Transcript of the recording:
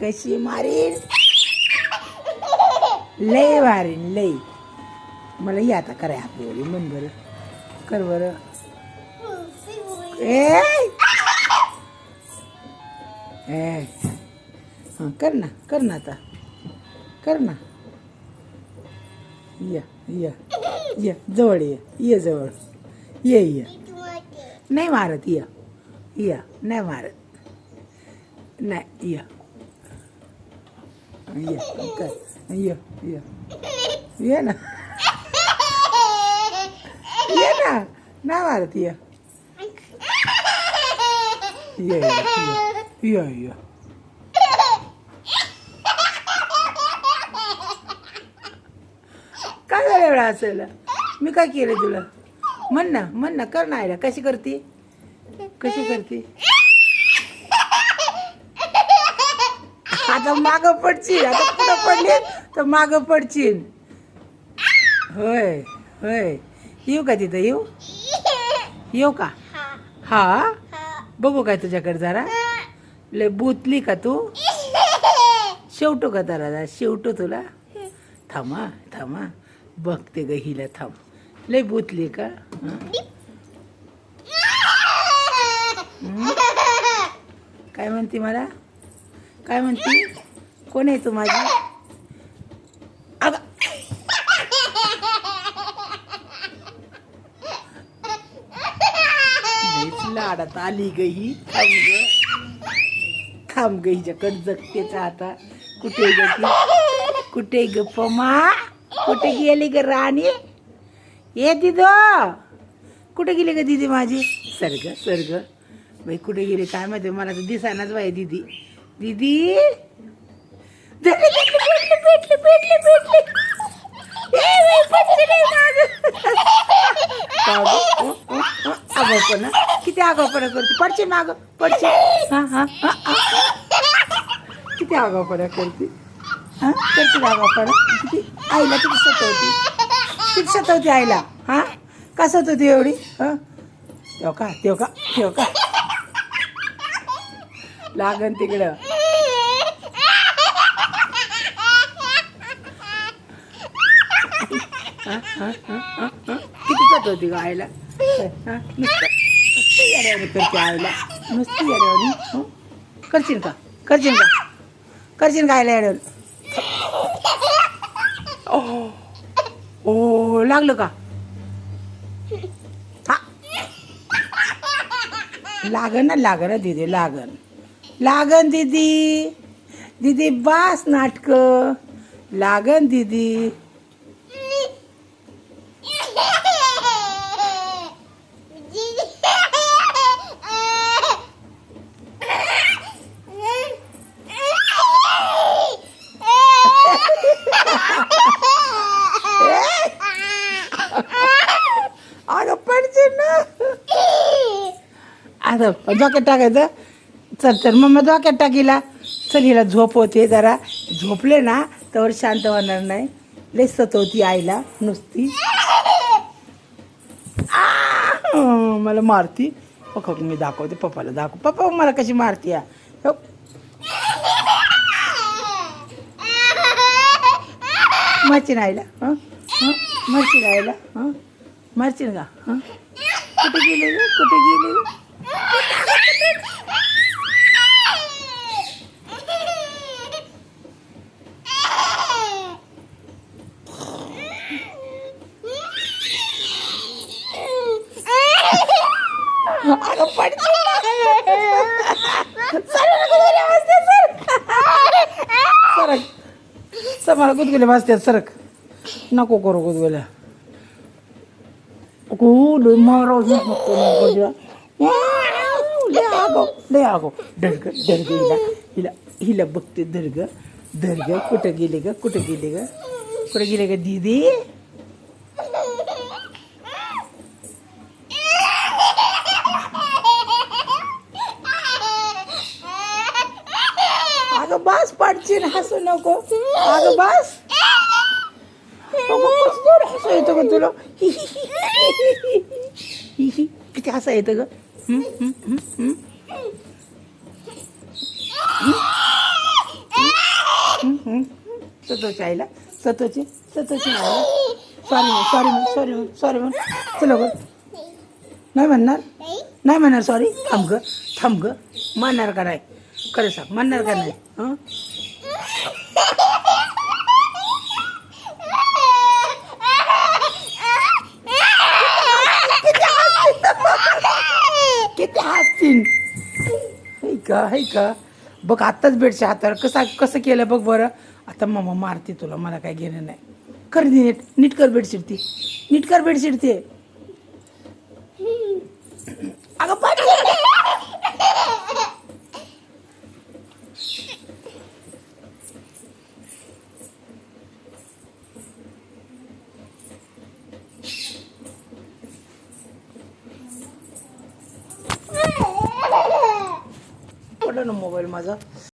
कशी मारीन, लय मारीन लय. मला ही आता कराय आपली एवढी मन बरं कर बरं. ए हां कर ना आता कर ना. ये जवळ ये जवळ ये नाही मारत ये नाही मारत नाही कर ये ना नाही मारत ये काय झालं एवढा असेल? मी काय केलं तुला? म्हण ना कर ना. आयला कशी करते आता माग पडशील. आता पुढं पडले तर माग पडशील. होय येऊ का तिथं? येऊ का? हा बघू काय तुझ्याकडे जरा. लय बुतली का तू? शेवटो का जरा शेवटो तुला? थांबा बघते ग हिला. थांब. लय बुतली का? काय म्हणते मला? काय म्हणते? कोण आहे तू माझी? अगं लाडात आली ग ही. थांब ग हिच्याकडे जगतेच आता. कुठे ग पमा? कुठे गेली ग राणी? ये दिदो कुठे गेली ग दीदी माझी? सरग बाई कुठे गेली काय माहिती. मला तर दिसानाच बाई दीदी. आगाऊपणा किती आगाऊपणा करते. पडचे माग पडचे. हा किती आगाऊपणा करते. करते आगाऊपणा. किती आईला किती सतवती आईला. का सतवती एवढी? तेव का लागन तिकडं. किती सतवती ग आईला. नुसतं येड्यावानी करते आईला. नुसती येड्यावानी. करशील का आईला येड्यावानी? ओ लागलं का? लागन ना दीदी. लागन दीदी बास नाटक. लागन दीदी. अगं पडचे ना. आता डोक्यात टाकायचं. चल मम्मा डोक्यात टाकीला. चल हिला झोप होते जरा. झोपले ना तर शांत होणार नाही. लय सतवती आईला नुसती. मला मारती. मी दाखवते पप्पाला. पप्पा मला कशी मारती. मरची आईला. मरची का? कुठे गेले? सरक मला गुदगुल्या वाजतात. सरक नको करू गुदगुल्या. लय आगो धरग हिला बघते. धरग कुठं गेले ग दीदी? अगं बास पाडशील. हसू नको. अगं बास. हसू येतं ग तुला. किती हसा येतं ग. सतोची आईला सतोची आईला सॉरी म्हण चला बघ नाही म्हणणार सॉरी थांब ग म्हणणार का नाही खरं सांग म्हणणार का नाही हं किती हसतील हे का बघ आत्ताच बेडच्या हातावर कसं केलं बघ बरं आता मम्मा मारते तुला मला काय घेणं नाही कर नीट कर बेडशीट ती अगं पडलं ना मोबाईल माझा